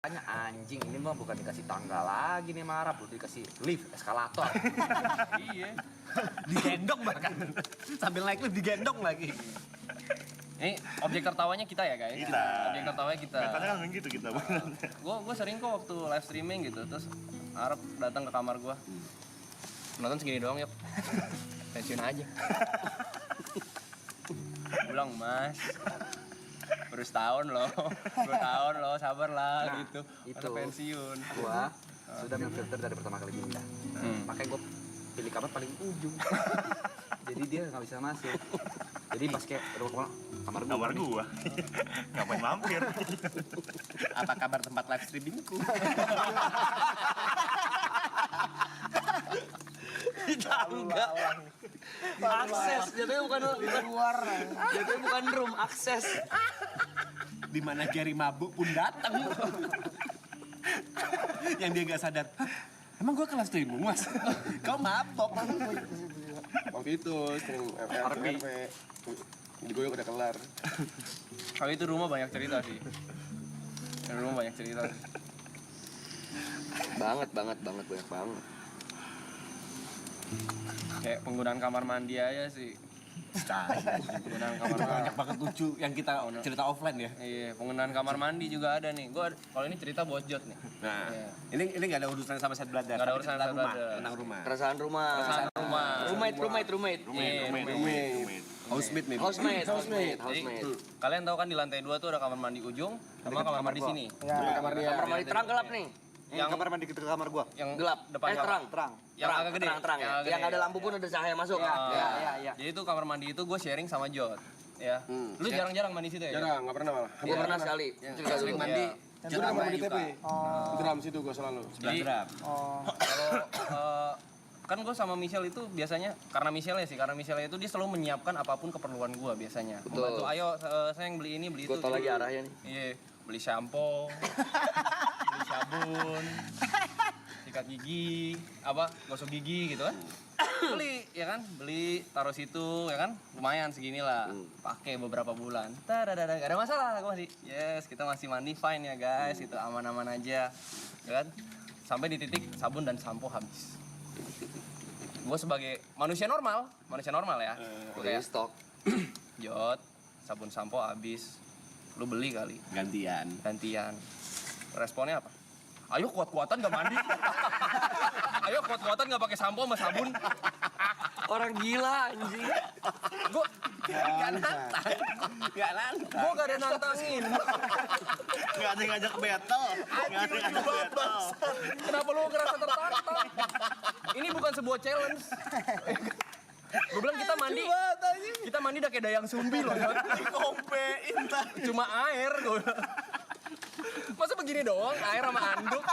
Tanya anjing ini mah bukan dikasih tangga lagi nih marah, belum dikasih lift, eskalator. Iya. Digendong bahkan. Sambil naik lift digendong lagi. Ini objek tertawanya kita ya guys? Kita. Objek tertawanya kita. Katanya kan gitu kita. Gue sering kok waktu live streaming gitu, terus Arab datang ke kamar gue. Nonton segini doang yuk. Pensiun aja. Bilang mas, baru setahun loh, 2 tahun loh, sabar lah gitu. itu. Ada pensiun. Gua sudah memfilter dari pertama kali pindah. Makanya gua pilih kamar paling ujung. Jadi dia nggak bisa masuk. Jadi pas kayak kamar gua. Kamar gua. Ngapain mampir? Apa kabar tempat live streamingku? Enggak. Akses, jadinya bukan luar. Jadinya bukan room, akses. Di mana Jerry mabuk pun datang. Yang dia nggak sadar. Emang gue kelas streaming mas? Kau mabok. Waktu itu sering RP. Digoyok udah kelar. Kalau itu rumah banyak cerita sih. Rumah banyak cerita. Banget banyak banget. Kayak penggunaan kamar mandi aja sih. Penggunaan kamar mandi. Banyak banget lucu yang kita cerita offline ya. Iya, penggunaan kamar mandi juga ada nih. Gua kalau ini cerita bojot nih. Nah, Iya. ini nggak ada urusan sama set brother. Nggak ada urusan tentang sama rumah, brother. tentang rumah. Keresahan rumah. Roommate. Roommate. Housemate maybe. Jadi, kalian tahu kan di lantai 2 tuh ada kamar mandi ujung sama kamar mandi sini. Ya, kamar dia. Kamar mandi terang gelap nih. Yang kamar mandi ke kamar gua. Yang Gelap. depan Terang. Yang agak gede. Terang ya. Yang ada lampu pun ada cahaya masuk. Iya. Jadi itu kamar mandi itu gue sharing sama Jod. Ya. Lu jarang-jarang mandi situ ya? Jarang, nggak pernah malah. Gue pernah sekali. Cerita Sering dulu. mandi. Gue kamar mandi TP. Drum situ gue selalu. Jadi, Drum. kalau kan gue sama Michelle itu biasanya karena Michelle itu dia selalu menyiapkan apapun keperluan gue biasanya. Betul. Membantu, ayo sayang beli ini beli Gue itu. tau lagi arahnya nih. Iya, beli shampoo, beli sabun, sikat gigi, gosok gigi gitu kan. Beli ya kan, beli taruh situ ya kan, lumayan segini lah. Pakai beberapa bulan. Tadadada, gak ada masalah, gue masih yes, kita masih mandi fine ya guys, itu aman-aman aja. Ya kan? Sampai di titik sabun dan sampo habis. Gue sebagai manusia normal ya. Gue kayak stok. Jod, sabun sampo habis. Lu beli kali. Gantian. Responnya apa? Ayo kuat-kuatan gak mandi. Ayo kuat-kuatan gak pakai sampo sama sabun. Orang gila anjing. Gue gak nantang. Gue gak ada nantangin. Nggak ada yang ngajak battle. Nggak ada yang ngajak battle. Kenapa lu ngerasa tertantang? Ini bukan sebuah challenge. Gue bilang kita mandi udah kayak dayang sumbi loh. Dikompein tadi. Cuma air gue. Masa begini doang air sama anduk?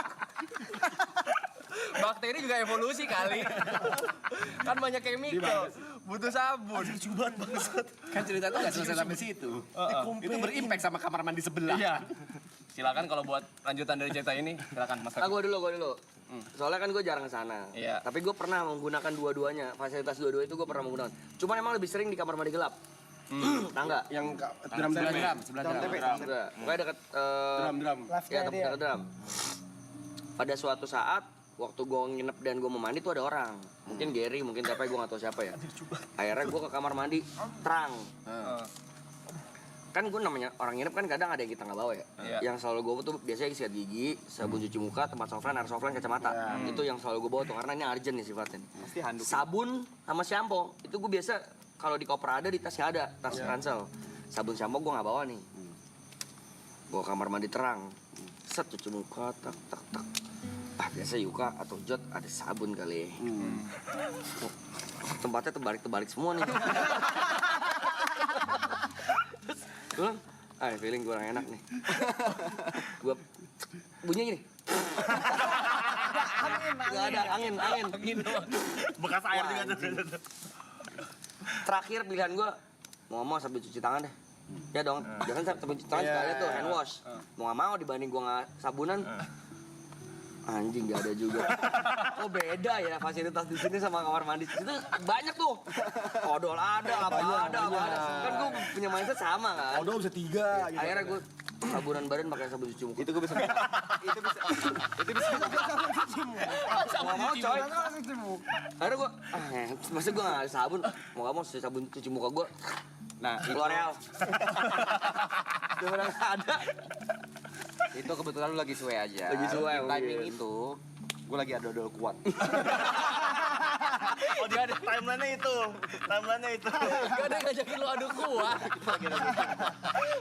Bakteri juga evolusi kali. Kan banyak chemical, butuh sabun. Kan cerita tuh nggak selesai sampai situ. Itu berimpact sama kamar mandi sebelah. Iya. Silakan kalau buat lanjutan dari cerita ini, silakan Mas. Gue dulu. Soalnya kan gue jarang kesana. Iya. Tapi gue pernah menggunakan dua-duanya. Fasilitas dua-dua itu gue pernah menggunakan. Cuman emang lebih sering di kamar mandi gelap. Tangga. Yang Sebelah drum. Enggak. Pokoknya deket drum. ya deket drum. Pada suatu saat waktu gue nginep dan gue mau mandi tuh ada orang. Mungkin Gary, mungkin siapa, gue gak tahu siapa ya. Akhirnya gue ke kamar mandi terang. Kan gue namanya orang nginep kan kadang ada yang kita nggak bawa ya. Yang selalu gue bawa tuh biasanya sikat gigi, sabun cuci muka, tempat sofran, air sofran, kacamata. Itu yang selalu gue bawa tuh karena ini urgent nih sifatnya. Pasti handuk. Sabun sama shampoo itu gue biasa kalau di koper ada, di tasnya ada, tas ransel. Sabun shampoo gue nggak bawa nih. Gue kamar mandi terang, set cuci muka, tak. Biasa Yuka atau Jod ada sabun kali. Tempatnya terbalik semua nih. Gue feeling gue orang enak nih. Gue bunyinya gini. Gak ada angin. Bekas air juga tuh. Terakhir pilihan gue mau sambil cuci tangan deh. Ya dong, jangan sambil cuci tangan sekali tuh hand wash. Mau gak mau dibanding gue gak sabunan. Anjing gak ada juga. Oh beda ya fasilitas di sini sama kamar mandi. Itu banyak tuh. Odol ada, apa ada. Kan gue punya mindset sama kan. Odol bisa 3 gitu. Akhirnya gue sabunan badan pakai sabun cuci muka. Itu gue bisa. Itu bisa. Itu bisa. Mau coy. Akhirnya gue, masa gue nggak ada sabun? Mau nggak mau sabun cuci muka gue. Nah, itu L'Oreal. Cuma ada. itu kebetulan lu lagi suwe aja. Lagi suwe, Di timing mungkin. itu gue lagi ada dodol kuat. Oh dia ada timeline-nya itu. Timeline-nya itu. Gak ada yang ngajakin lu adu kuat.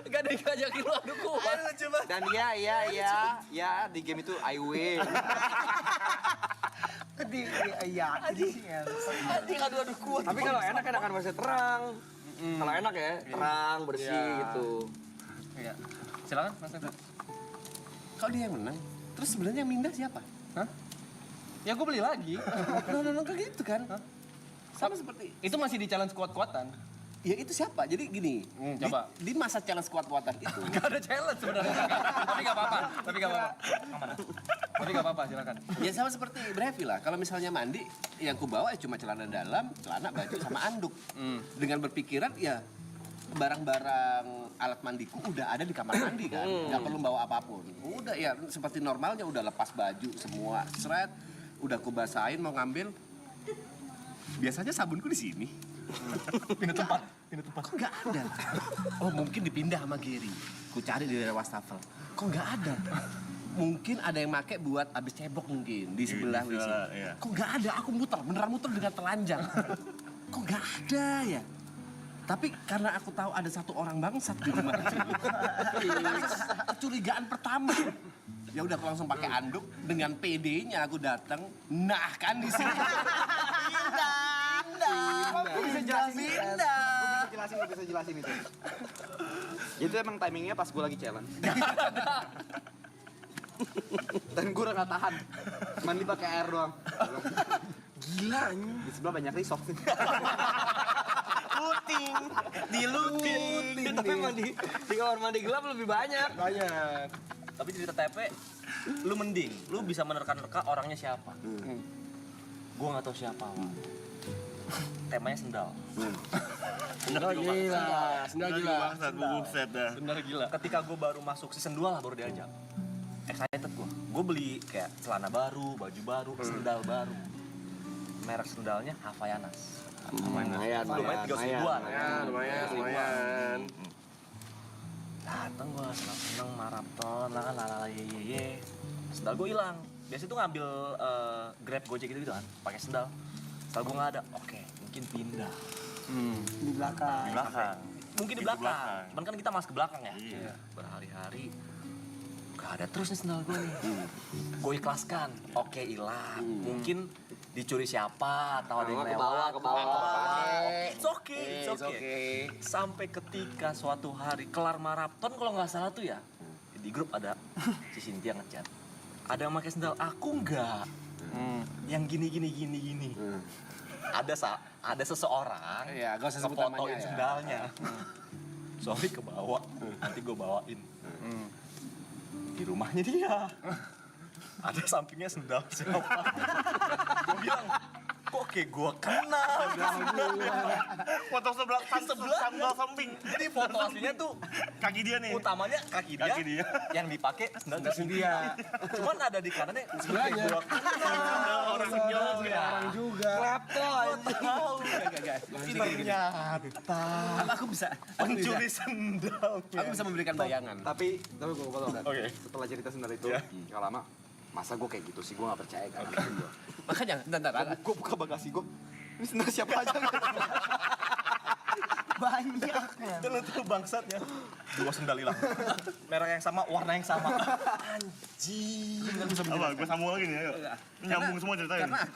Gak ada yang ngajakin lu adu kuat. Dan ya di game itu I win. Anjing adu kuat. Tapi kalau enak enakan masih terang. Kalau enak ya, terang, bersih gitu. Iya. Silakan Mas Teguh. Kalau dia yang menang, terus sebenarnya yang mindah siapa? Hah? Ya gue beli lagi. No, kayak gitu kan? Sama seperti Itu masih di challenge kuat-kuatan. ya itu siapa? Jadi gini, coba. di masa challenge kuat-kuatan itu, Gak ada challenge sebenarnya. Tapi gak apa-apa. Aman. Tapi gak apa-apa, silakan. ya sama seperti Brevi lah. Kalau misalnya mandi, yang ku bawa ya cuma celana dalam, celana baju sama anduk. Dengan berpikiran ya barang-barang alat mandiku udah ada di kamar mandi kan, nggak perlu bawa apapun. Udah ya seperti normalnya udah lepas baju semua, seret, udah ku basahin mau ngambil. Biasanya sabunku di sini. Pindah tempat. Kok nggak ada? Oh mungkin dipindah sama Giri. Ku cari di daerah wastafel. Kok nggak ada? Mungkin ada yang make buat abis cebok mungkin di sebelah Di WC. sebelah, iya. Kok nggak ada? Aku muter, beneran muter dengan telanjang. Kok nggak ada ya? Tapi karena aku tahu ada satu orang bangsat di rumah itu. Kecurigaan pertama. Ya udah aku langsung pakai anduk dengan PD-nya aku datang. Nah kan di sini. Gue bisa jelasin itu. Itu emang timingnya pas gue lagi challenge. Dan gue udah gak tahan. Mandi pakai air doang. Gila ini. Di sebelah banyak risok. Luting. Diluting. Tapi mandi di kamar mandi gelap lebih banyak. Banyak. Tapi cerita TP, lu mending. Lu bisa menerka-nerka orangnya siapa. Gue gak tahu siapa, Wak. Temanya sendal. Sendal gila. Sendal gila. Bangsat, buset dah. Bener gila. Ketika gue baru masuk season 2 lah baru diajak. Excited gue. Gue beli kayak celana baru, baju baru, sendal baru. Merek sendalnya Havaianas. Lumayan, Lumayan 3 ribuan. Lumayan. Dateng gue seneng maraton lah kan lalala ye. Sendal gue hilang. Biasanya tuh ngambil Grab Gojek gitu kan, pakai sendal. Sendal gue nggak ada. Oke, mungkin pindah. Di belakang. Belakang. Mungkin di Pintu belakang. belakang. Cuman kan kita masuk ke belakang ya. Iya. Berhari-hari gak ada terus nih sendal gue nih. Gue ikhlaskan. Oke, hilang. Mungkin dicuri siapa atau ada yang Ke lewat. bawah. It's okay. Sampai ketika suatu hari kelar maraton kalau nggak salah tuh ya di grup ada si Cynthia ngechat. Ada yang pakai sendal, aku enggak. Yang gini. Ada seseorang Iya, gak usah sebut namanya ngefotoin ya. sendalnya. Sorry kebawa, nanti gue bawain. Di rumahnya dia. Ada sampingnya sendal siapa. Gue bilang, kok kayak gue kenal. Foto sebelah sambal samping. Jadi foto aslinya tuh Kaki dia nih. utamanya kaki dia, Kaki dia. yang dipakai sendal dia. Cuman ada di kanannya Sebelahnya. Orang jauh ya. Orang juga. tahu. Ternyata Aku bisa pencuri sendal. Aku bisa memberikan bayangan. Tapi gue potong. Oke. Setelah cerita sendal itu, gak lama. Masa gue kayak gitu sih, gue gak percaya kan. Makanya, bentar. Gue buka bagasi gue. Ini sendal siapa aja? Banyak. Itu lu tuh bangsatnya. 2 sendal hilang. Merek yang sama, warna yang sama. Apa? Gue sambung lagi nih, ayo. Ini nyambung semua ceritanya. Karena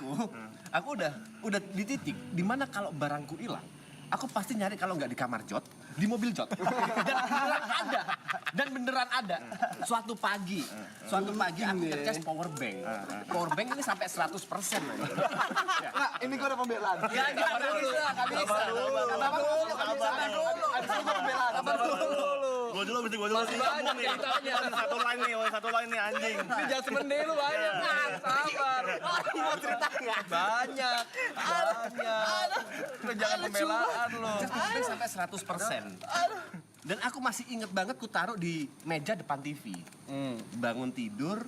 aku udah di titik dimana kalau barangku hilang, aku pasti nyari kalau nggak di kamar Jot, di mobil Jot. Dan beneran ada. Suatu pagi aku ngecas power bank. Power bank ini sampai 100%. Nah, ini gue ada pembelaan. Ya, nggak bisa. Gue dulu sih nyambung nih. Satu line nih anjing. Ini judgment day lu banyak. Sabar. Mau cerita nggak? Banyak. Lu jangan pembelaan lu. Sampai 100%. Dan aku masih inget banget ku taruh di meja depan TV. Bangun tidur,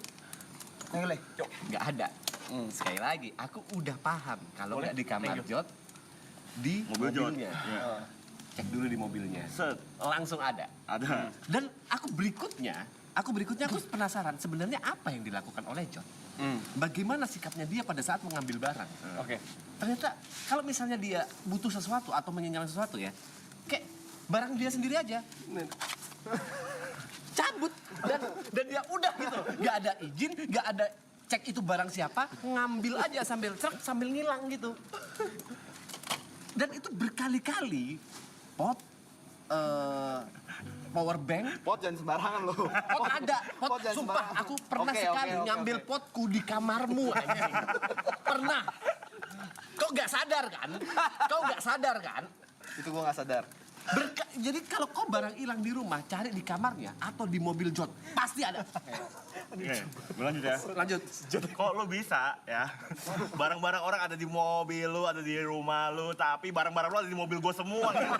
nggak ada. Sekali lagi, aku udah paham kalau nggak di kamar Jod, di Mobil Jod. mobilnya. Iya. Cek dulu di mobilnya. Set. Langsung ada. Ada. Dan aku berikutnya aku penasaran sebenarnya apa yang dilakukan oleh Jod. Bagaimana sikapnya dia pada saat mengambil barang. Oke. Ternyata kalau misalnya dia butuh sesuatu atau menyenyalan sesuatu ya, kayak barang dia sendiri aja. Cabut dan dia udah gitu. Nggak ada izin, nggak ada cek itu barang siapa, ngambil aja sambil ngilang gitu. Dan itu berkali-kali pot power bank. Pot jangan sembarangan lo. Pot ada, pot jangan sumpah sembarangan. aku pernah Oke, sekali oke, ngambil oke. potku di kamarmu anjing. Pernah. Kau nggak sadar kan? Kau nggak sadar kan? Itu gua nggak sadar. Jadi kalau kau barang hilang di rumah, cari di kamarnya atau di mobil Jod, pasti ada. Oke, gue lanjut ya. Lanjut. Kok lu bisa ya? Barang-barang orang ada di mobil lu, ada di rumah lu, tapi barang-barang lu ada di mobil gue semua gitu.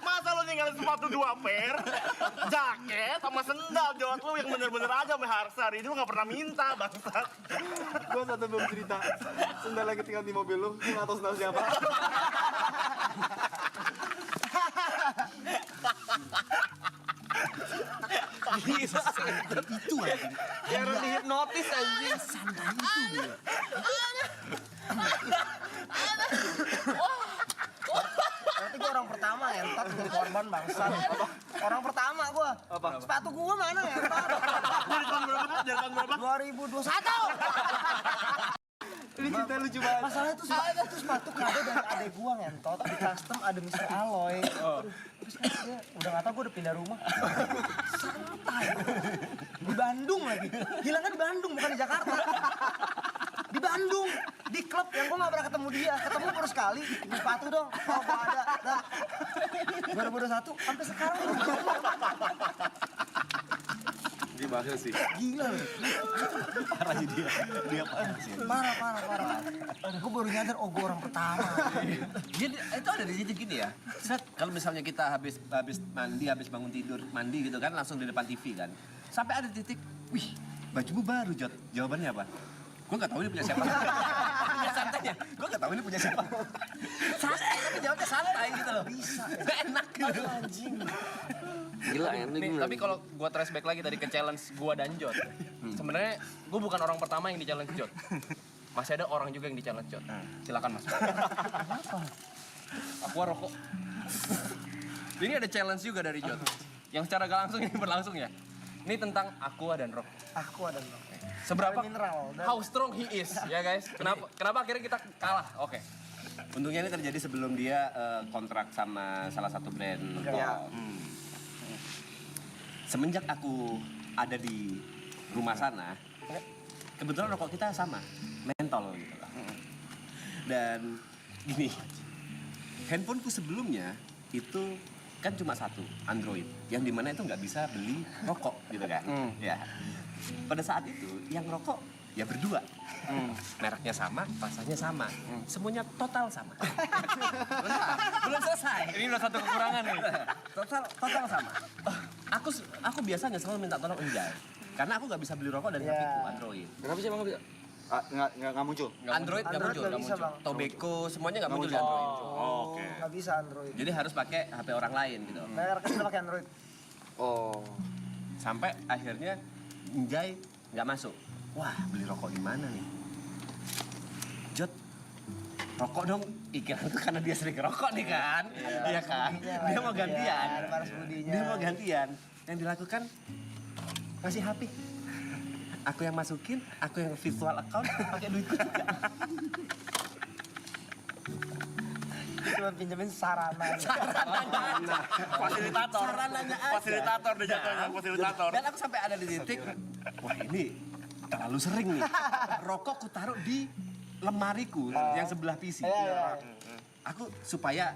Masa lu ninggalin sepatu 2 pair, jaket sama sendal Jod lu yang bener-bener aja sama Harsar. Ini lu gak pernah minta, bangsat. Gua satu belum cerita. Sendal lagi tinggal di mobil lu, gua nggak tahu sendal siapa. Itu anjing. Jangan dihipnotis anjing. Santai itu dia. Berarti gue orang pertama ngentot jadi korban bangsat. Orang pertama gue. Apa? Sepatu gue mana ngentot? Dari tahun berapa? Dari tahun berapa? 2021. Ini cerita lucu banget. Masalahnya tuh sepatu kado dari adek gue ngentot. Di custom ada Mr. Alloy. Terus kan dia udah gak tau gue udah pindah rumah. Santai. Di Bandung lagi. Hilangnya di Bandung bukan di Jakarta. Di Bandung. Di klub yang gue gak pernah ketemu dia. Ketemu baru sekali. Di sepatu dong. Oh gak ada. Nah, 2021 sampai sekarang. Dia bahas sih. Gila loh. Parah sih dia. Dia parah sih. Parah. Gue baru nyadar, oh gue orang pertama. Jadi itu ada di titik gini ya. Set, kalau misalnya kita habis mandi, habis bangun tidur, mandi gitu kan, langsung di depan TV kan. Sampai ada titik, wih, bajumu baru Jod. Jawabannya apa? Gue nggak tahu ini punya siapa. Punya santai ya. Gue nggak tahu ini punya siapa. Santai, tapi jawabnya santai gitu loh. Bisa. Enak gitu. Anjing. Gila ya. Nih, tapi kalau gua trace back lagi tadi ke challenge gua dan Jod. Sebenarnya gua bukan orang pertama yang di challenge Jod. Masih ada orang juga yang di challenge Jod. Silakan Mas. Aku rokok. Ini ada challenge juga dari Jod. Yang secara gak langsung ini berlangsung ya. Ini tentang aqua dan rokok. Aku ada dong. Seberapa Mineral. how strong he is ya guys. Kenapa akhirnya kita kalah? Oke. Untungnya ini terjadi sebelum dia kontrak sama salah satu brand rokok. Ya. Semenjak aku ada di rumah sana, kebetulan rokok kita sama, mentol gitu lah. Dan gini, handphoneku sebelumnya itu kan cuma satu, Android. Yang dimana itu nggak bisa beli rokok gitu kan. Ya. Pada saat itu yang rokok ya berdua. Mereknya sama, rasanya sama. Semuanya total sama. Belum selesai. Ini udah satu kekurangan nih. Total sama. Aku biasanya selalu minta tolong Enjay. Karena aku nggak bisa beli rokok dari HP-ku Android. Kenapa sih emang nggak bisa? Nggak muncul. Android nggak muncul, nggak bisa, Bang. Tobacco semuanya nggak muncul di Android. Oke. Nggak bisa Android. Jadi harus pakai HP orang lain gitu. Bayar kan udah pakai Android. Oh. Sampai akhirnya Enjay nggak masuk. Wah, beli rokok di mana nih? Jod, rokok dong. Iklanku karena dia sering rokok nih kan. Iya kan? Dia mau gantian. Ada balas budinya. Dia mau gantian. Yang dilakukan ngasih HP. Aku yang masukin, aku yang virtual account, pakai duitku juga. Cuma pinjemin sarana. Fasilitator. Sarananya aja. Fasilitator deh jatuhnya, fasilitator. Dan aku sampai ada di titik, wah ini terlalu sering nih. Rokok ku taruh di lemariku yang sebelah PC. Aku supaya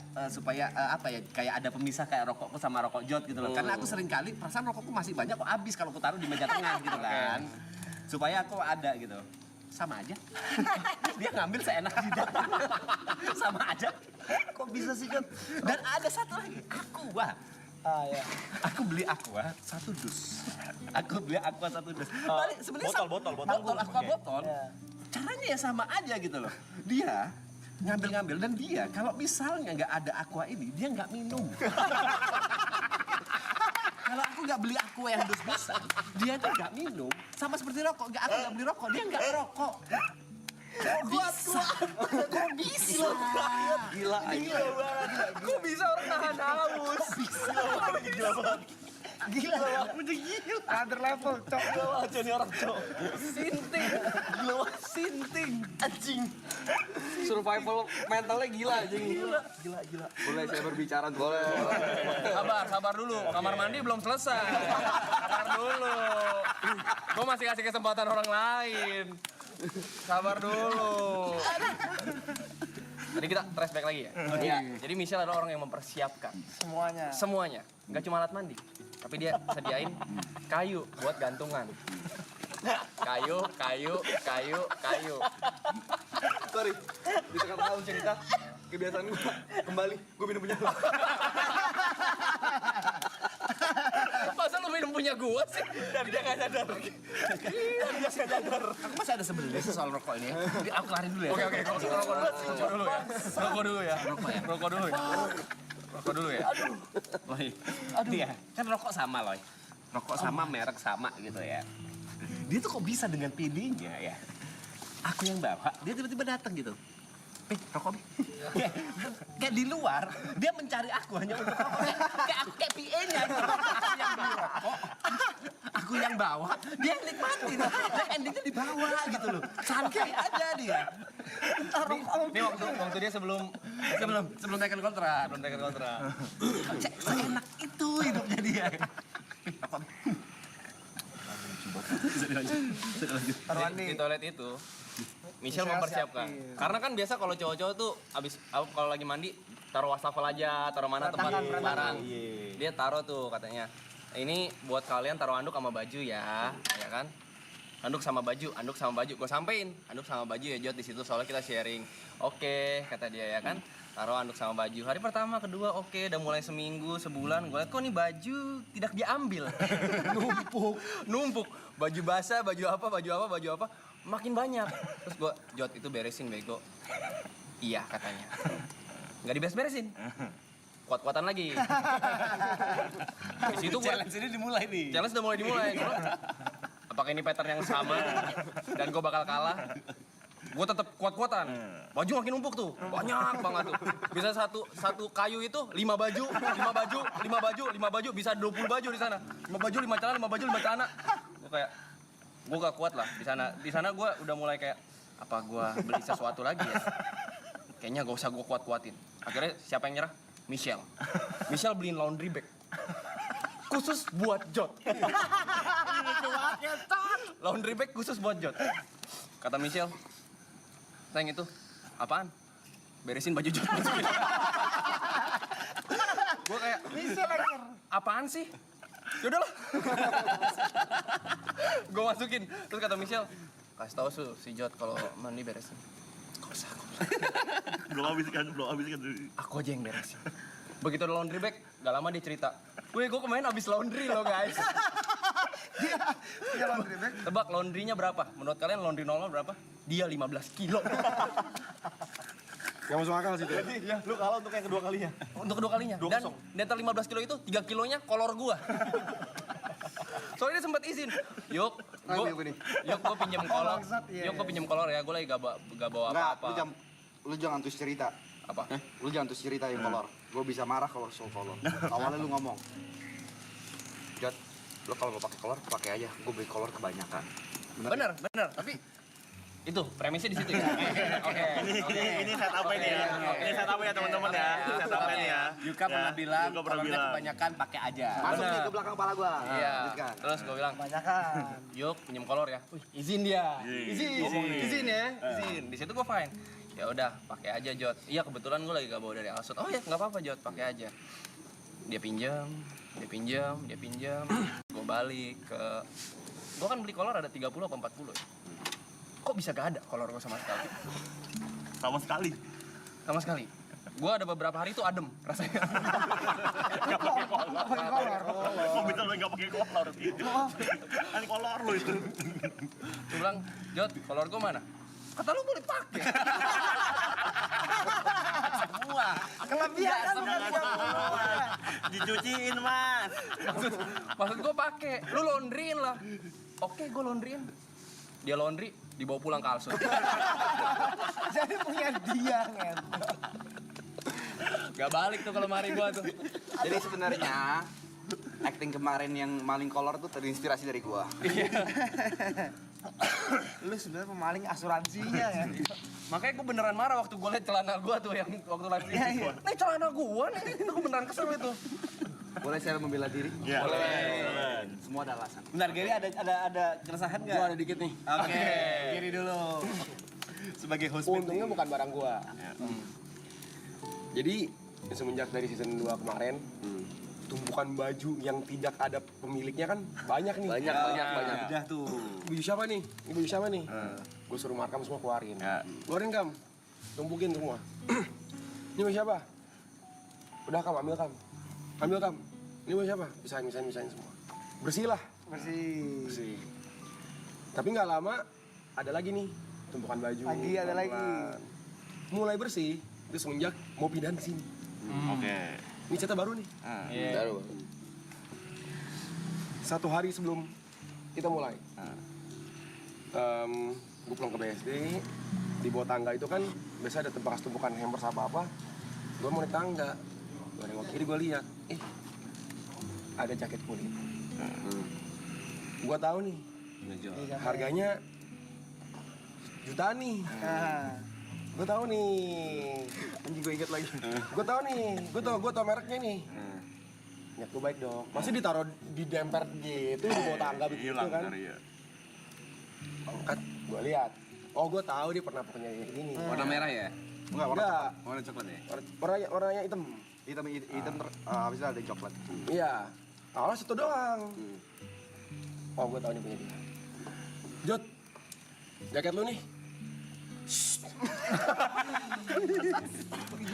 apa ya, kayak ada pemisah kayak rokokku sama rokok Jod gitu loh. Karena aku sering kali perasaan rokokku masih banyak kok habis kalau ku taruh di meja tengah gitu kan. Supaya aku ada gitu. sama aja. Dia ngambil seenak jidat. Sama aja. Kok bisa sih kan? Dan ada satu lagi, aqua. Ah ya. Aku beli aqua 1 dus. Aku beli aqua 1 dus. Balik sebenarnya botol aqua botol. Ya. Caranya ya sama aja gitu loh. Dia ngambil-ngambil dan dia kalau misalnya nggak ada aqua ini, dia nggak minum. Kalau aku nggak beli aqua yang dus-dusan, dia tuh nggak minum. Sama seperti rokok, aku nggak beli rokok, dia nggak ngerokok. Bisa. Kok bisa? Gila aja. Kok bisa orang nahan haus? Gila. Another level, cok. Aja nih orang cok. Sinting. Gila banget, sinting. Anjing. Survival mentalnya gila aja. Gila. Boleh saya berbicara? Boleh. Sabar dulu. Kamar mandi belum selesai. Sabar dulu. Gue masih kasih kesempatan orang lain. Sabar dulu. Tadi kita flashback lagi ya? Iya. Jadi Michelle adalah orang yang mempersiapkan semuanya. Nggak cuma alat mandi, tapi dia sediain kayu buat gantungan. Kayu. Sorry, di tengah-tengah lu cerita, kebiasaan gue kembali, gue minum punya lu. Masa lu minum punya gua sih? Dan dia nggak sadar. Aku masih ada sebenarnya soal rokok ini. Ya. Aku kelarin dulu ya. Oke, rokok dulu ya. Rokok dulu ya. Loy. Dia kan rokok sama loy. Rokok sama, merek sama gitu ya. Dia tuh kok bisa dengan pilihnya ya. Aku yang bawa, dia tiba-tiba datang gitu. Rokok, kayak di luar, dia mencari aku hanya untuk rokok. Kayak PA-nya gitu. Aku yang beli rokok, aku yang bawa, dia yang nikmatin. Dan endingnya dibawa gitu loh. Santai aja dia. Ini waktu dia sebelum taken kontrak. Seenak itu hidupnya dia. Rokok. Di toilet itu Michelle mempersiapkan. Karena kan biasa kalau cowok-cowok tuh abis kalau lagi mandi taruh wastafel aja, taruh mana tempat barang. Dia taruh tuh katanya. Ini buat kalian taruh anduk sama baju ya kan? Anduk sama baju. Gue sampein, anduk sama baju ya Jod di situ soalnya kita sharing. Oke, kata dia ya kan. Taruh anduk sama baju. Hari pertama, kedua oke, udah mulai seminggu, sebulan. Gue liat kok nih baju tidak diambil. Numpuk. Baju basah, baju apa. Makin banyak. Terus gue, Jod itu beresin bego. Iya katanya. Nggak diberes-beresin. Kuat-kuatan lagi. Di situ gue Challenge ini dimulai nih. challenge udah mulai dimulai. Apakah ini pattern yang sama dan gue bakal kalah? Gue tetap kuat-kuatan. Baju makin numpuk tuh, banyak banget tuh. Bisa satu kayu itu 5 baju, bisa 20 baju di sana. 5 baju, 5 celana. Gue gak kuat lah di sana. Di sana gue udah mulai kayak apa gue beli sesuatu lagi ya? Kayaknya gak usah gue kuat-kuatin. Akhirnya siapa yang nyerah? Michelle beliin laundry bag khusus buat Jod. Laundry bag khusus buat Jod. Kata Michelle, sayang itu apaan? Beresin baju Jod. Gue kayak, apaan sih? Yaudahlah. Gue masukin. Terus kata Michelle, kasih tau si Jod kalau mandi beresin. Gak usah. Belum habis kan. Aku aja yang beresin. Begitu ada laundry bag, gak lama dia cerita. Gue kemarin abis laundry loh guys. Dia laundry bag. Tebak laundrynya berapa? Menurut kalian laundry normal berapa? Dia 15 kilo. Gak masuk akal sih itu. Ya, lu kalah untuk yang kedua kalinya. Untuk kedua kalinya. Dan di antara 15 kilo itu 3 kilonya kolor gua. Soalnya dia sempat izin. Yuk, gue pinjam kolor. Yuk, gue pinjam kolor ya. Gue lagi gak bawa apa-apa. Lu jangan terus cerita. Apa? Lu jangan terus cerita yang kolor. Gue bisa marah kalau soal kolor. Awalnya lu ngomong, Jod, lu kalau mau pakai kolor, pakai aja. Gue beli kolor kebanyakan. Bener. Tapi itu premisnya di situ ya. Oke. Ini setup ini ya. Ini setup ya teman-teman ya. Setup ini ya. Yuka pernah bilang, Yuka pernah kolornya bilang. kebanyakan pakai aja. Masuk nih ke belakang kepala gue. Iya. Terus gue bilang, Banyakan. yuk pinjam kolor ya. Izin dia. Izin ya. Izin. Di situ gue fine. Ya udah, pakai aja Jod. Iya kebetulan gue lagi gak bawa dari Alsut. Oh ya nggak apa-apa Jod, pakai aja. Dia pinjam. Gue balik ke. Gue kan beli kolor ada 30 apa 40 ya. kok bisa gak ada kolor gue sama sekali. Sama sekali. Sama sekali. Gue ada beberapa hari tuh adem rasanya. Gak pakai kolor. Kok bisa lo gak pakai kolor gitu? Kan kolor lo itu. Gue bilang, Jod, kolor gue mana? Kata lu boleh pakai. Semua. Kelebihan kan bukan semua. Dicuciin mas. Maksud gue pakai. Lu laundryin lah. Oke, gue laundryin. Dia laundry, dibawa pulang ke Alsun. Jadi punya dia ngentot. Gak balik tuh kalau mari gua tuh. Jadi sebenarnya acting kemarin yang maling kolor tuh terinspirasi dari gua. Lu sebenarnya pemaling asuransinya ya. Makanya gua beneran marah waktu gua liat celana gua tuh yang waktu live Iya, ini. iya. Nih celana gua nih, itu gua beneran kesel itu. Boleh saya membela diri? Iya. Boleh. Semua ada alasan. Bentar, Gary ada keresahan nggak? Gua ada dikit nih. Oke, Gary dulu. Sebagai host Untungnya bukan barang gua. Jadi semenjak dari season 2 kemarin, tumpukan baju yang tidak ada pemiliknya kan banyak nih. Banyak. Udah tuh. Baju siapa nih? Ini baju siapa nih? Gue suruh Markam semua keluarin. Keluarin Kam, tumpukin semua. Ini baju siapa? Udah Kam, ambil Kam. Ambil Kam. Ini baju siapa? Pisahin semua. Bersih lah. Bersih. Tapi nggak lama ada lagi nih tumpukan baju. Lagi ada lagi. pelan-pelan. Mulai bersih. Itu semenjak mau pindahan ke sini. Oke. Ini cerita baru nih. Baru. 1 hari sebelum kita mulai. Gue pulang ke BSD, di bawah tangga itu kan biasa ada bekas tumpukan hampers apa-apa. Gue mau naik tangga, gue nengok kiri, gue lihat, ada jaket kulit. Gue tahu nih, harganya jutaan nih. Gue tahu nih, anjing gue inget lagi. Gue tahu nih, gue tahu mereknya nih. Niat gue baik dong. Masih ditaruh di demper gitu di bawah tangga begitu Hilang kan? dari ya. Angkat, gue lihat. Oh, gue tahu dia pernah punya kayak gini. Warna merah ya? Enggak, Warna coklat ya? warnanya hitam. Hitam habis itu ada coklat. Iya. Awalnya situ doang. Oh, gue tahu nih punya dia. Jod, jaket lu nih.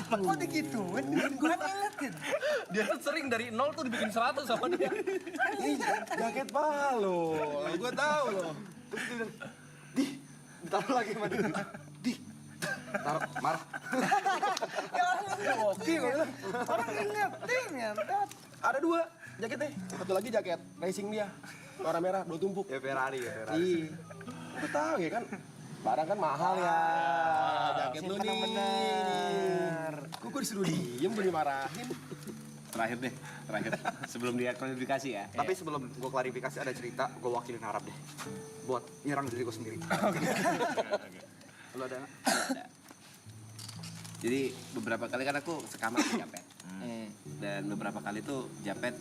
Kok digituin? Gue ingetin. Dia tuh sering dari 0 tuh dibikin 100 sama dia. Ini jaket palo. Gue tahu loh. Terus dia bilang, ditaruh lagi sama dia. Taruh, marah. Ya orang Oke, gue bilang. orang ingetin ngentot. Ada 2 jaketnya. Satu lagi jaket racing dia. Warna merah, 2 tumpuk. Ya Ferrari ya, Ferrari. Iya. Gue tahu ya kan. Barang kan mahal ya. Jaket lu nih. Bener. Gue disuruh diem, gue dimarahin. Terakhir deh, sebelum dia klarifikasi ya. Tapi sebelum gue klarifikasi ada cerita, gue wakilin Arab deh. Buat nyerang diri gue sendiri. Lu ada nggak? Jadi beberapa kali kan aku sekamar sama Japet. Dan beberapa kali tuh Japet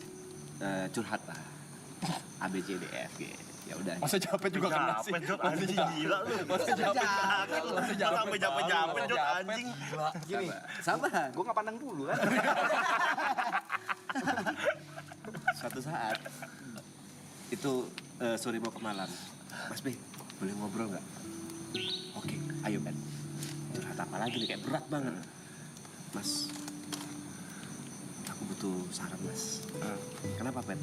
curhat lah. A, B, C, D, E, F, G. Ya udah. Masa Japet juga kena sih. Japet, Jod, anjing gila lu. Masa Japet. Sampai Japet, Jod, anjing. Gini, Sabar. gue nggak pandang dulu kan. Suatu saat itu sore mau ke Malang. Mas B, boleh ngobrol nggak? Oke, ayo Ben. Curhat apa lagi nih, kayak berat banget. Mas, aku butuh saran Mas. Kenapa Ben?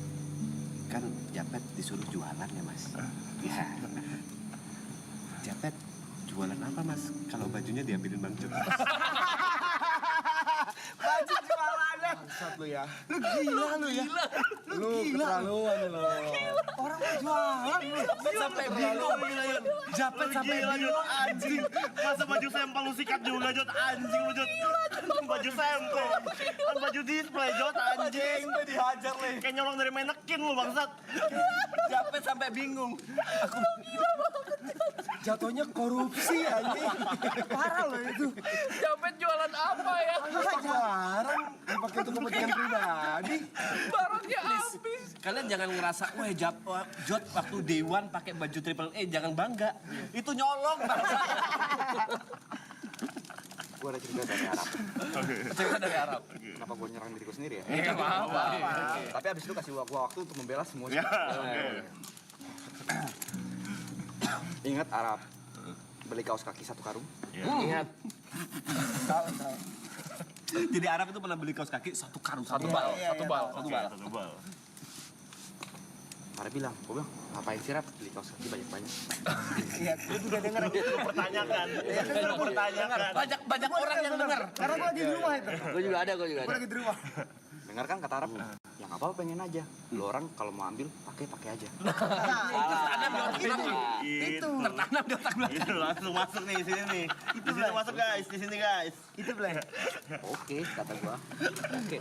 Kan Japet disuruh jualan ya Mas. Ya. Japet jualan apa Mas? Kalau bajunya diambilin Bang Jod. Baju jualannya. Bangsat lu ya. Lu gila lu ya. Lu keterlaluan lu. Orang mau jualan lu. Sampai bingung gila, Jod. Japet sampai Gila, Jod, bingung. anjing. Masa baju sampel lu sikat juga, Jod, anjing lu, Jod. Baju sampel. Kan baju display, Jod, anjing. Sampai dihajar leh. Kayak nyolong dari manekin lu, bangsat. Japet sampai bingung. Jatuhnya korupsi anjing. Parah loh itu. Japet jualan apa ya? Barang dipakai untuk kepentingan pribadi. Barangnya habis. Kalian jangan ngerasa, wah Jod waktu Dewan pakai baju triple E, jangan bangga. Itu nyolong. Gue ada cerita dari Arab. Cerita dari Arab. Kenapa gue nyerang diri gue sendiri ya? Enggak apa-apa. Tapi abis itu kasih gue waktu untuk membela semuanya. Ya, oke. Ingat Arab, beli kaos kaki 1 karung. Ingat. Tahu. Jadi Arab itu pernah beli kaos kaki 1 karung. Satu Iya, bal, iya, satu iya, bal, tahu. satu bal. Satu bal. Mari bilang, gue bilang, ngapain sih Rap beli kaos kaki banyak-banyak? Iya, lu juga denger. Lu pertanyakan. Lu pertanyakan. Banyak orang yang dengar. Karena gue lagi di rumah itu. Gue juga ada. Gue lagi di rumah. Dengar kan kata Arab? Ya nggak apa-apa pengen aja. Lu orang kalau mau ambil, pakai aja. Nah, Itu. Tertanam di otak lu. Itu langsung masuk nih di sini nih. Di sini masuk guys, di sini guys. itu Blay. Oke, kata gua. Oke.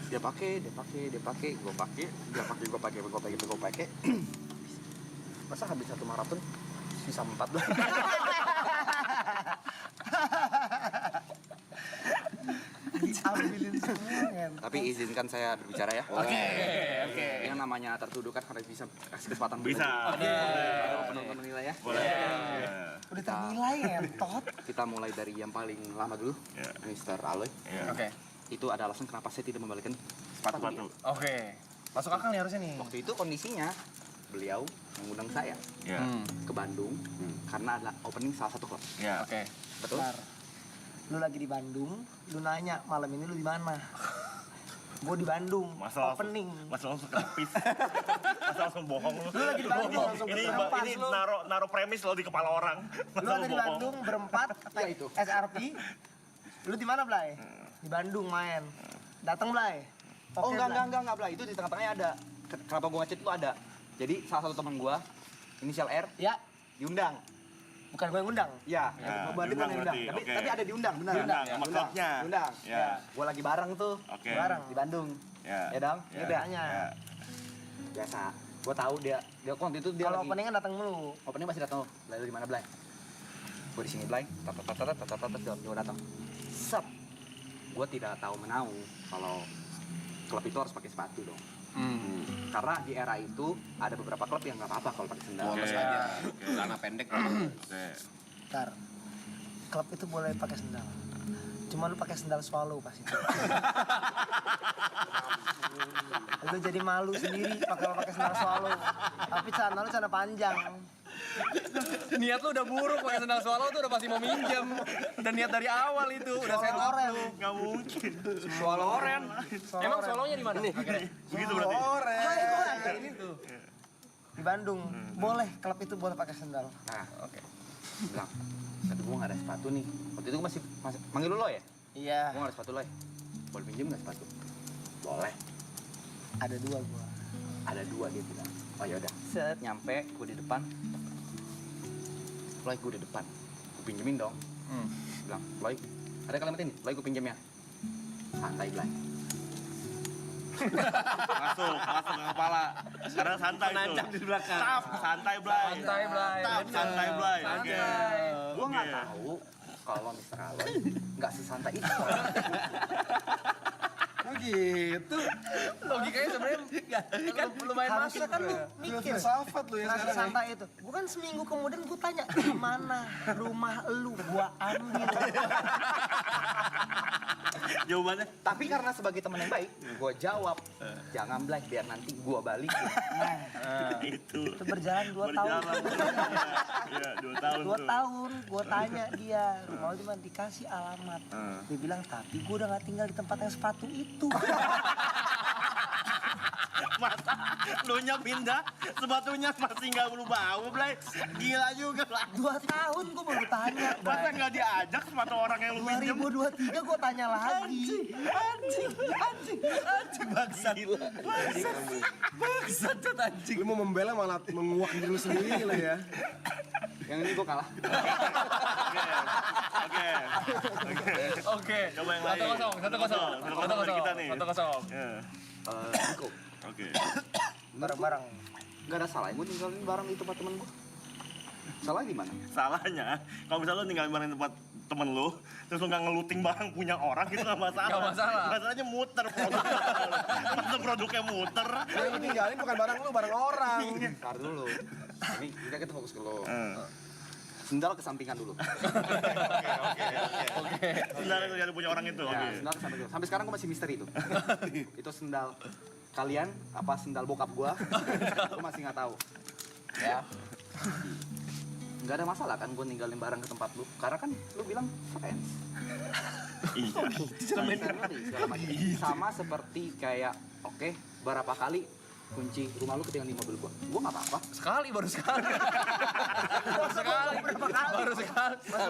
Dia pakai, gua pakai. Masa habis 1 maraton bisa 4 lah. Diambilin semua ya. Tapi izinkan saya berbicara ya. Oke. Yang namanya tertuduh kan harus bisa kasih kesempatan. Bisa. Penonton menilai ya. Boleh. Udah ternilai ya, Tot. Kita mulai dari yang paling lama dulu, Ya. Mr. Aloy. Iya. Oke. Itu ada alasan kenapa saya tidak membalikan sepatu. Sepatu. Oke. Masuk akal nih harusnya nih. Waktu itu kondisinya beliau mengundang saya Iya. ke Bandung karena ada opening salah satu klub. Iya. Oke. Betul? Bentar. Lu lagi di Bandung, lu nanya malam ini lu di mana? Gue di Bandung, opening. Masa langsung kepis. Masa langsung bohong lu. Lu lagi di Bandung, langsung Ini berempat ini lu. naro premis lo di kepala orang. Lu Masa ada di bohong. Bandung berempat, Ya, itu. SRP. Lu di mana, Blay? Di Bandung main. Datang, Blay. Oh Oke, enggak, Blay. Blah. Itu di tengah-tengahnya ada. Kenapa gua ngechat itu ada. Jadi salah satu teman gua, inisial R, Ya, diundang. bukan gue yang undang. Ya, Ya, mau balik diundang kan yang undang. berarti, Tapi oke. ada diundang, benar. Diundang sama klubnya. Diundang. Ya. Gua lagi bareng tuh. Oke. Bareng. Di Bandung. Ya. Ya dong, Ya. ya udah. Tanya. Ya. Biasa. Gua tahu dia waktu itu dia Kalau lagi openingan datang mulu. opening masih datang. Lalu di mana, Blay? Gua di sini, Blay. Gua datang. Sep. Gua tidak tahu menau kalau klub itu harus pakai sepatu dong. Karena di era itu ada beberapa klub yang nggak apa-apa kalau pakai sendal. Polos aja. Celana pendek. Oke. Ntar, klub itu boleh pakai sendal. Cuma lu pakai sendal swallow pas itu. Lu jadi malu sendiri pakai sendal swallow. Tapi celana lu celana panjang. Niat lu udah buruk pakai sendal swallow tuh udah pasti mau minjem. Dan niat dari awal itu udah set up Oren. lu. Nggak mungkin. Swallow oren. Emang swallownya di mana? Begitu berarti. Hai, gua ada ini tuh. Di Bandung, boleh klub itu boleh pakai sendal. Nah, oke. Bilang, tapi gua nggak ada sepatu nih. Waktu itu gua masih manggil lu lo ya? Iya, Gua nggak ada sepatu lo ya? Boleh pinjem nggak sepatu? Boleh. ada 2 gua. Ada 2 dia bilang. Oh yaudah. Set. Nyampe, gua di depan. Loy, gua di depan. Gua pinjemin dong. Bilang, Loy, ada kalimat ini. Loy, gua pinjem ya. Santai, Blay. Masuk ke kepala. Sekarang santai tuh. Nancap di belakang. Tap, santai Blay. Santai, Blay. Tap, santai Blay. Oke. Gua nggak tahu kalau Mr. Aloy nggak sesantai itu. Oh gitu. Logikanya sebenarnya kan lumayan Harusnya masuk. kan lu mikir. Filsafat lu ya Nasi sekarang. santai itu. Gua kan seminggu kemudian gua tanya, di mana rumah lu? Gua ambil. Jawabannya Tapi karena sebagai teman yang baik, gua jawab, jangan Blay, biar nanti gua balik. Nah, itu. itu berjalan 2 tahun. Iya, 2 tahun 2 tuh. tahun, gue tanya dia, rumah lu di mana? Dikasih alamat. Dia bilang, tapi gue udah gak tinggal di tempat yang sepatu itu. Masa lu nya pindah, sepatunya masih nggak bau, Blay. Gila juga lah. 2 tahun gue baru tanya. Masa nggak diajak sepatu orang yang lu pinjem? 2023 gue tanya lagi. Bangsat. Bangsat tuh anjing. Lu mau membela malah menguak diri lu sendiri lah ya. Yang ini gua kalah. Oke. Oke. Coba yang lain. 1-0. Kita nih. 1-0. Ya. Niko, Oke. Bareng-bareng. nggak ada salahnya gua tinggalin barang di tempat temen gua. Salah di mana? Salahnya, kalau misalnya lu ninggalin barang di tempat temen lu, terus lu nggak ngeluting barang punya orang, itu nggak masalah. Nggak masalah. Masalahnya muter produknya. Masa produknya muter. Yang lu tinggalin bukan barang lu, barang orang. Ntar dulu. Ini kita fokus ke lo. Eh. Sendal kesampingan dulu. Sendal itu jadi punya orang itu. Ya, Oke. sendal kesampingan dulu. Sampai sekarang gua masih misteri itu. Itu sendal kalian apa sendal bokap gua, gua masih nggak tahu. Ya. Nggak ada masalah kan gua ninggalin barang ke tempat lu, karena kan lu bilang friends. Iya. Segala macam. Sama seperti kayak, oke, berapa kali kunci rumah lu ketinggalan di mobil gua nggak apa-apa. Sekali, baru sekali.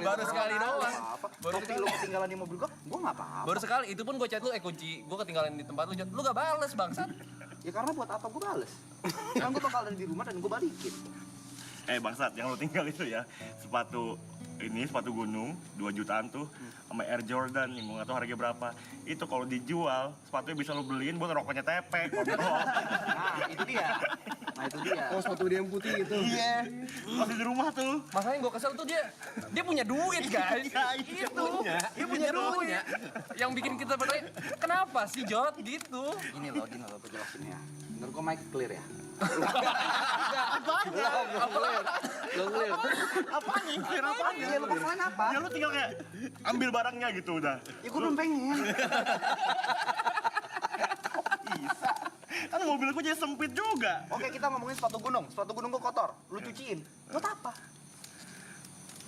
Baru sekali doang. Apa-apa. Kopi lu ketinggalan di mobil gua nggak apa-apa. Baru sekali, itu pun gue chat lu, kunci gue ketinggalan di tempat lu, Jot. Lu gak bales, bangsat. Ya karena buat apa gua bales? Kan gua bakal ada di rumah dan gua balikin. Bangsat, yang lo tinggal itu ya, sepatu gunung 2 jutaan tuh sama Air Jordan yang gue gak tau harganya berapa. Itu kalau dijual, sepatunya bisa lo beliin buat rokoknya Tepe. Nah, itu dia. Oh, sepatu dia yang putih itu. Iya, masih di rumah tuh. Masalahnya gue kesel tuh dia punya duit, guys. Itu, dia punya duit. Yang bikin kita bertanya, kenapa sih, Jot? Gitu. Gini loh, gue jelasin ya. Menurut gua mic clear ya. Belum clear. Apaan nih? Apaan Ya lu masalahnya apa? Ya lo tinggal kayak ambil barangnya gitu udah. Ya gua belum pengen. Bisa. Kan mobil gue jadi sempit juga. Oke, kita ngomongin sepatu gunung. Sepatu gunung gua kotor, lu cuciin. Buat apa?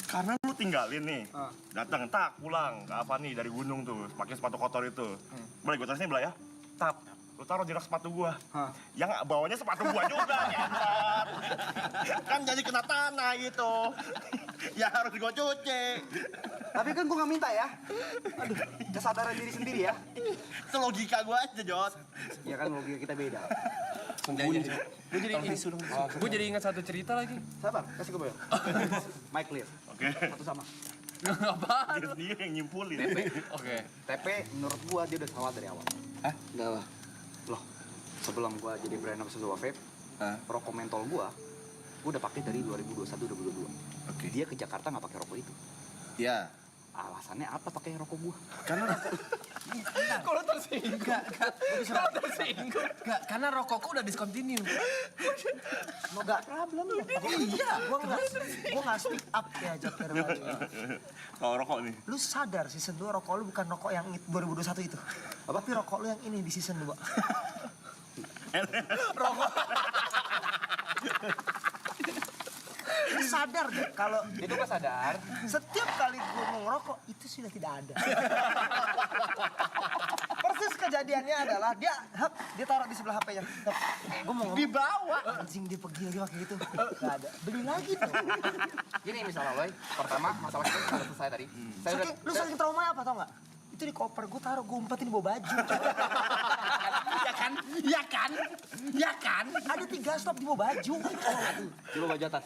Karena lu tinggalin nih, Ah. datang tak pulang ke Avani dari gunung tuh, pakai sepatu kotor itu. Boleh gue taruh sini belah ya? Tap, lu taruh di rak sepatu gua. Hah. Yang bawahnya sepatu gua juga, nyentat. Kan jadi kena tanah itu. Ya harus gua cuci. Tapi kan gua nggak minta ya. Aduh, kesadaran diri sendiri ya. Itu logika gua aja, Jot. Ya kan logika kita beda. Gue jadi ingat satu cerita lagi. Sabar, kasih gue bayar. Mic clear. Oke. Satu sama. Apaan? Dia sendiri yang nyimpulin. Oke. TP menurut gua dia udah salah dari awal. Kenapa? Loh, sebelum gua jadi brand ambassador vape, rokok mentol gua udah pakai dari 2021-2022. Oke. Dia ke Jakarta nggak pakai rokok itu. Ya. Alasannya apa pakai rokok gua? Kalau tersinggung. Kalau tersinggung. Enggak, karena rokokku udah discontinue. Nggak problem ya. Iya, gua nggak speak up ya Jot. Kalau rokok nih. Lu sadar season 2 rokok lu bukan rokok yang 2021 itu. Tapi rokok lu yang ini di season 2. Lu sadar deh kalau Itu gua sadar. setiap kali gua mau ngerokok itu sudah tidak ada. Persis kejadiannya adalah dia taruh di sebelah HP-nya. Gua mau ngomong, Dibawa. anjing dia pergi lagi pakai gitu. Gak ada. Beli lagi tuh. Gini misalnya Loy, pertama masalah kita sudah selesai tadi. Saya udah, Lu saking trauma apa tau gak? Itu di koper gue taruh, gue umpetin di bawah baju. Ya kan? Ada 3 stop di bawah baju. coba baju atas.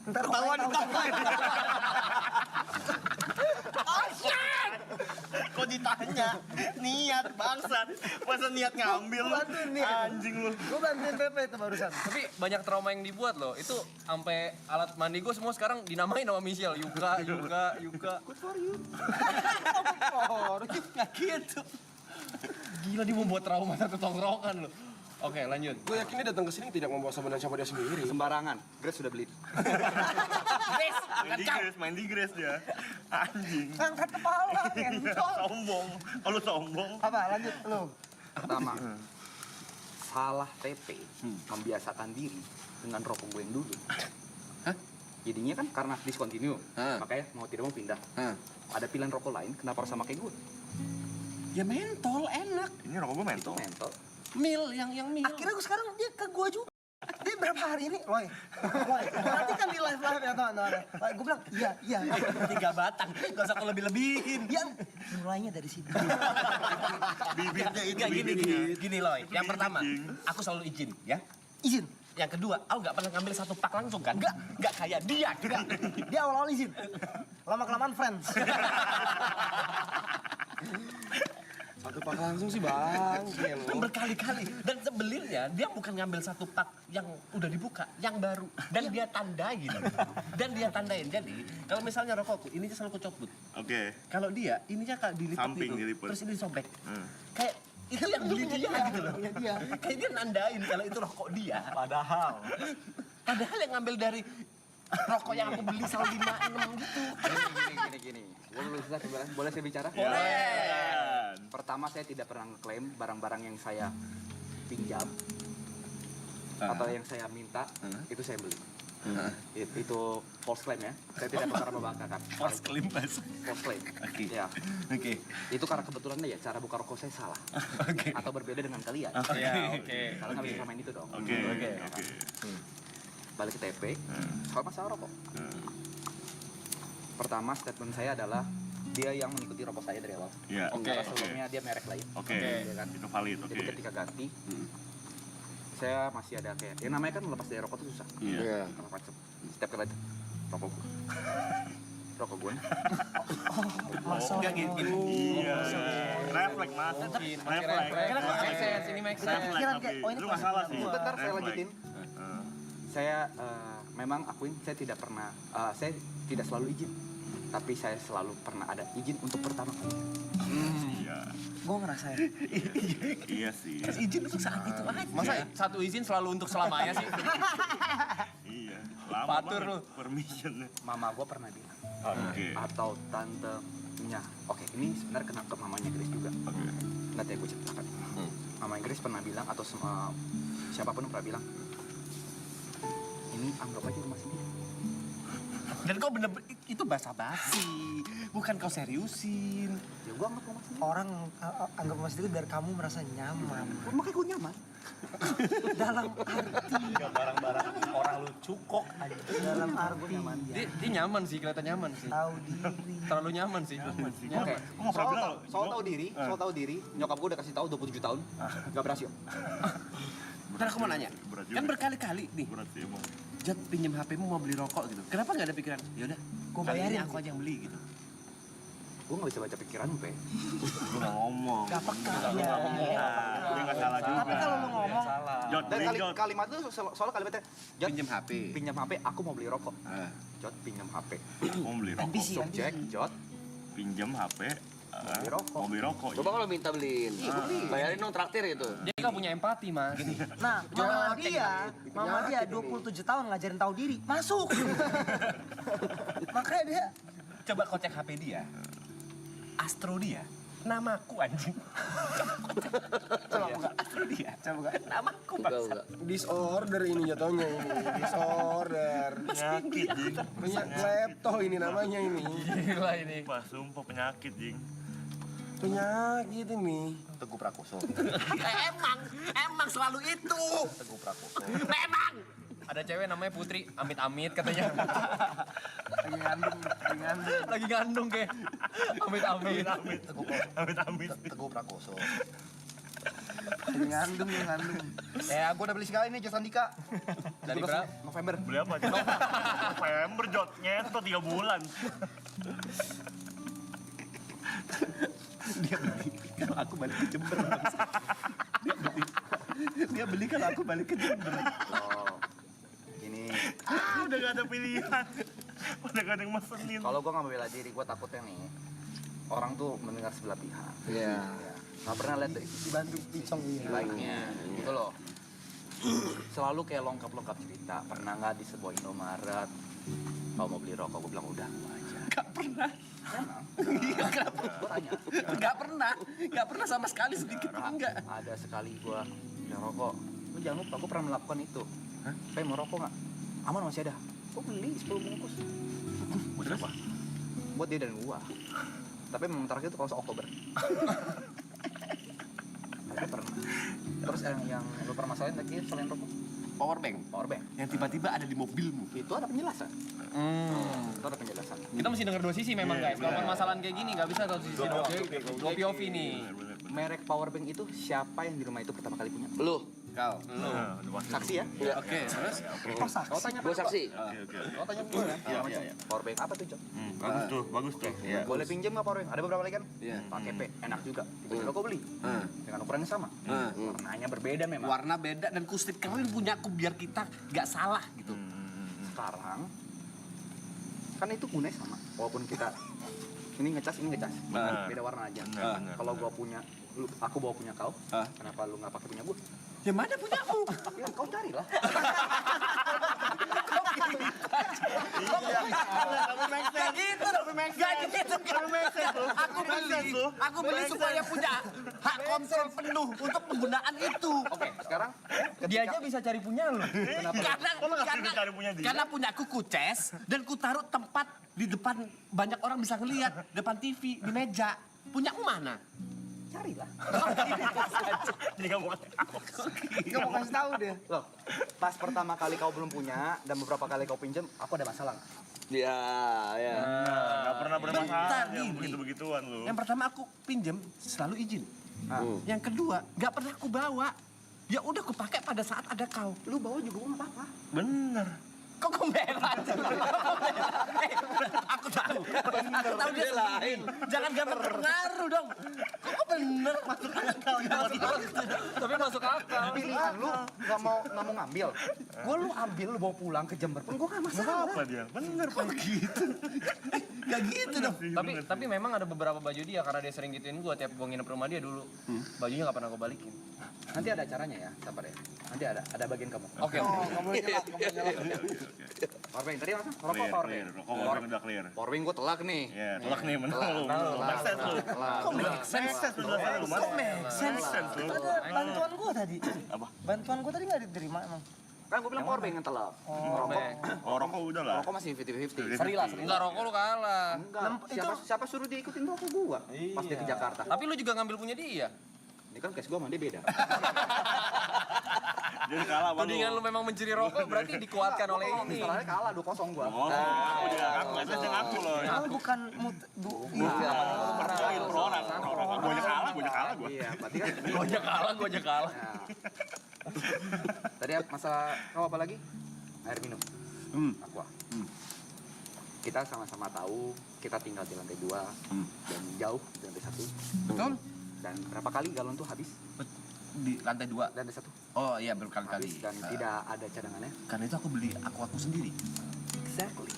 Ntar rokoknya tahu. Kok ditanya? Niat bangsat. Masa niat ngambil? Bantuin nih. Anjing lu. Gue bantuin Pepe itu barusan. Tapi banyak trauma yang dibuat loh. Itu sampai alat mandi gue semua sekarang dinamain nama Michelle. Yuka. Good for you. Nggak gitu. Gila dia membuat trauma satu tongkrongan loh. Oke lanjut. Gue yakin dia datang ke sini tidak membawa sebenarnya siapa dia sendiri. Sembarangan. Grace sudah beli. Main di Grace dia. Anjing. Angkat kepala, kentol. Sombong. Oh, lu sombong. Apa, lanjut lu. Pertama, salah TP membiasakan diri dengan rokok gue yang dulu. Jadinya kan karena discontinue, makanya mau tidak mau pindah. Ada pilihan rokok lain, kenapa harus sama kayak gue? Ya mentol enak. Ini rokok gue mentol. Mentol. Mil yang mil. Akhirnya gue sekarang dia ke gue juga. Dia berapa hari ini, Loy, nanti kan di live ya teman-teman. Gue bilang, iya. 3 batang. Gak usah kau lebih-lebihin. Dia mulainya dari sini. Bibirnya itu Enggak bibirnya. gini Loy. Yang pertama, aku selalu izin ya. Izin. Yang kedua, aku nggak pernah ngambil satu pak langsung kan? Nggak kayak dia. Dia awal-awal izin. Lama-kelamaan friends. Satu pak langsung sih bang. Kan berkali-kali. Dan sebelumnya dia bukan ngambil satu pak yang udah dibuka, yang baru. Dan dia tandain. Jadi kalau misalnya rokokku, ininya selalu kecopot. Oke. Kalau dia, ininya kayak dilipat Samping gitu. dilipet. Terus ini sobek. Kayak itu yang beli dia gitu loh. Kayak dia nandain kalau itu rokok dia. Padahal yang ngambil dari rokok yang aku beli selalu 5-6 gitu. Gini. Boleh saya bicara? Boleh. Pertama, saya tidak pernah ngeklaim barang-barang yang saya pinjam atau yang saya minta itu saya beli. Itu false claim ya. Saya tidak pernah membanggakan. False claim bahasa. False claim. Oke. Ya. Oke. Itu karena kebetulan ya cara buka rokok saya salah. Oke. Atau berbeda dengan kalian. Oke. Kalian nggak bisa samain itu dong. Oke. Balik ke TP. Soal masalah rokok. Pertama statement saya adalah dia yang mengikuti rokok saya dari awal. Iya. Karena sebelumnya dia merek lain. Oke. Ya kan? Itu valid. Oke. Jadi ketika ganti, saya masih ada kayak, ya namanya kan lepas dari rokok itu susah. Iya. Kalau macet, setiap kali aja, rokok gue. Rokok gue. Enggak gitu. Iya. Refleks mas. Make sense, ini make sense. Refleks Pikiran tapi kayak, oh, ini lu nggak salah sih. Bentar, saya Refleks. lanjutin. Saya memang akuin saya tidak pernah, saya tidak selalu izin. Tapi saya selalu pernah ada izin untuk pertama kali. Iya. Gue ngerasain. Iya sih. Izin untuk saat itu aja. Masa satu izin selalu untuk selamanya sih? Iya. Lama Patur banget lu. permission. Mama gue pernah bilang, Oke. atau tantenya. Oke, ini sebenarnya kena ke mamanya Grace juga. Nanti gue ceritakan. Mama Grace pernah bilang, atau siapapun pernah bilang, ini anggap aja rumah sendiri. Dan kau bener itu basa-basi, bukan kau seriusin. Ya gue anggap rumah sendiri. Orang anggap mas sendiri biar kamu merasa nyaman. Makanya gue nyaman. Dalam arti. Barang-barang orang lu cukok aja. Dalam arti. Dia nyaman sih, kelihatan nyaman sih. Tahu diri. Terlalu nyaman sih. Oke, Gua nggak pernah bilang. soal tahu diri, nyokap gue udah kasih tahu 27 tahun, gak berhasil. Ntar aku mau nanya, Berat juga. kan berkali-kali nih, Berat sih emang. Jod pinjem HP-mu mau beli rokok gitu. Kenapa nggak ada pikiran? Yaudah, Gua kali ini bayarin. aku aja yang beli gitu. Gue gak bisa baca pikiran Pe. Lu nggak ngomong. Gak peka. Lu nggak ngomong. Dia nggak salah juga. Tapi kalau lu ngomong, Jod, Dan beli Jod. kalimat itu soal kalimatnya, Jod, Pinjem HP. pinjam HP, aku mau beli rokok. Ah. Jod, pinjam HP. Mau beli rokok. ambisi, Subjek, ambisi. Jod, Pinjam HP. beli rokok. Mau beli rokok. Coba kalau minta beliin. Bayarin dong traktir itu. Dia nggak punya empati, Mas. Nah, mama dia 27 tahun ngajarin tahu diri, masuk. Makanya dia Coba kau cek HP dia. Astro dia. Namaku anjing. Coba buka Astro dia. Coba buka. Namaku Enggak, bangsa. enggak. Disorder ini jatuhnya ini. Disorder. Penyakit, Jing. Punya klepto ini namanya ini. Gila ini. Sumpah, sumpah penyakit, Jing. Penyakit ini. Teguh Prakoso. Emang selalu itu. Teguh Prakoso. Memang. Ada cewek namanya Putri, amit-amit katanya. lagi ngandung. Lagi ngandung kayak. Amit-amit. Amit-amit. Teguh Prakoso. Lagi ngandung. Ya, gue udah beli sekali nih Jod Andika. Dari berapa? November. Beli apa, Jod? November, Jod. Nyeto 3 bulan. Dia beli kalau aku balik ke Jember. Bangsa. Dia beli kalau aku balik ke Jember. Oh, ini Udah gak ada pilihan. Udah gak ada yang mesenin. kalau gue nggak membela diri, gue takutnya nih orang tuh mendengar sebelah pihak. Iya. Ya. Nggak pernah lihat dari sisi Dibantu picong ini. baiknya, gitu loh. Selalu kayak lengkap cerita. Pernah nggak di sebuah Indomaret, kalau mau beli rokok, gue bilang udah gua aja. Gak pernah. Emang? Iya, kenapa? Gue tanya. Gak pernah sama sekali sedikit pun enggak. Ada sekali gue bilang rokok, lu jangan lupa gue pernah melakukan itu. Saya mau rokok nggak? Aman masih ada. Gue beli 10 bungkus. Buat apa? Buat dia dan gua. Tapi memang terakhir itu kalau Oktober. Tapi pernah. Terus yang lu permasalahin lagi selain rokok, Power bank power bank. yang tiba-tiba ada di mobilmu. Itu ada penjelasan. Itu ada penjelasan. Kita mesti denger dua sisi memang guys. Kalau permasalahan kayak gini nggak bisa satu sisi doang. Dua POV nih. Merek power bank itu siapa yang di rumah itu pertama kali punya? Lu. Kau. Nah, udah pasti. Saksi ya? Oke, terus? Kau tanya Gue saksi. Oke. Kau tanya gue ya? Power bank apa tuh, Jok? Bagus tuh, bagus tuh. Iya. Boleh pinjam nggak power bank? Ada beberapa lagi kan? Iya. Pakai P, enak juga. Tiba-tiba kau beli. Dengan ukurannya sama. Warnanya berbeda memang. Warna beda dan kustit keren punya aku biar kita gak salah gitu. Sekarang kan itu gunanya sama. Walaupun kita ini ngecas, Benar. beda warna aja. Benar. Kalau gua punya, aku bawa punya kau, Ah. kenapa lu nggak pakai punya gua? Ya mana punyamu? Ya kau carilah. Gak gitu dong. Gak gitu kan. Aku beli supaya punya hak kontrol penuh untuk penggunaan itu. Oke, sekarang Dia aja bisa cari punya lu. Karena punya aku kuces dan ku taruh tempat di depan banyak orang bisa ngelihat, depan TV, di meja. Punyamu mana? Carilah. Jadi nggak mau Gak mau kasih tahu dia. loh, pas pertama kali kau belum punya dan beberapa kali kau pinjam, aku ada masalah nggak? Ya, ya. nggak pernah Bentar, bermasalah yang Dini. begitu-begituan lu. Yang pertama aku pinjem selalu izin. Yang kedua nggak pernah aku bawa. Ya udah aku pakai pada saat ada kau. Lu bawa juga gua nggak apa-apa. Bener. Kok kau merah? Aku tahu. Aku tahu dia lain. Jangan gampang terpengaruh dong. Kok bener masuk akal? Tapi masuk akal. Pilihan lu nggak mau ngambil. Gua lu ambil, lu bawa pulang ke Jember pun gua nggak masalah. Apa dia? Bener Pak. Gak gitu dong. Tapi memang ada beberapa baju dia karena dia sering gituin gua tiap gua nginep rumah dia dulu. Bajunya nggak pernah gua balikin. Nanti ada acaranya ya, sabar ya. Nanti ada bagian kamu. Oke. Gak boleh nyelak, gak boleh nyelak. Powerbank tadi apa? Rokok Clear, powerbank. clear. Rokok powerbank udah clear. Powerbank gua telak nih. Ya, telak nih bener lu. Make sense lu. Kok make sense? Make sense lu jelas lu, Mas. Make sense lu. Ada bantuan gua tadi. Apa? Bantuan gua tadi gak diterima emang. Kan gua bilang powerbank yang telak. Rokok. Oh, rokok udah lah. Rokok masih 50-50. Seri lah, enggak rokok lu kalah. Enggak. Siapa suruh dia ikutin rokok gua? Pas dia ke Jakarta. Tapi lu juga ngambil punya dia. Ini kan case gua sama dia beda. Jadi kalah sama lu. Tudingan lu memang mencuri rokok berarti dikuatkan oleh ini. Masalahnya kalah 2-0 gua. Oh, aku juga ngaku. Saya ngaku loh. Kalau bukan Perjuangin per orang. Gue aja kalah, gue. Iya, berarti kan. Gua aja kalah. Nah. Tadi masalah kau apa lagi? Air minum. Aqua. Kita sama-sama tahu kita tinggal di lantai 2 dan jauh di lantai 1. Betul? Dan berapa kali galon tuh habis? Di lantai 2. Lantai 1 Oh iya berkali-kali. habis dan tidak ada cadangannya. Karena itu aku beli aku sendiri. Exactly.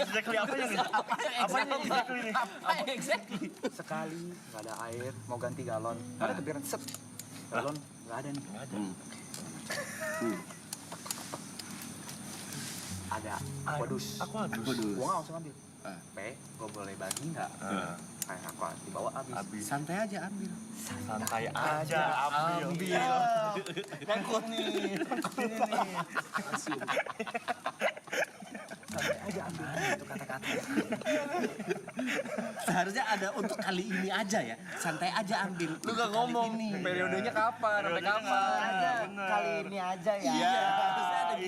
Exactly apa yang apa yang exactly nih? Apa exactly? Sekali nggak ada air, mau ganti galon. Ada kepikiran set. Galon nggak ada nih. Ada aquadus. Gua nggak langsung ambil. Gua boleh bagi nggak? Kayak aqua dibawa habis. Santai aja ambil. Santai aja, ambil. Nyangkut nih. Seharusnya ada untuk kali ini aja ya. Santai aja ambil. Lu gak ngomong periodenya kapan, sampai kapan. Aja kali ini aja ya. Iya.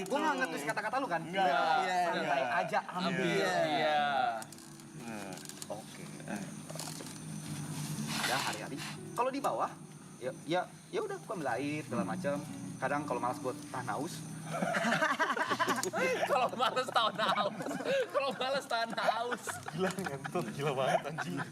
Gua nggak ngetis kata-kata lu kan? Santai aja ambil. Iya. Oke. Ya hari-hari. Kalau di bawah, ya udah gua ambil air segala macam. Kadang kalau malas buat tahan haus, Kalau males tahan haus. Gila banget anjing.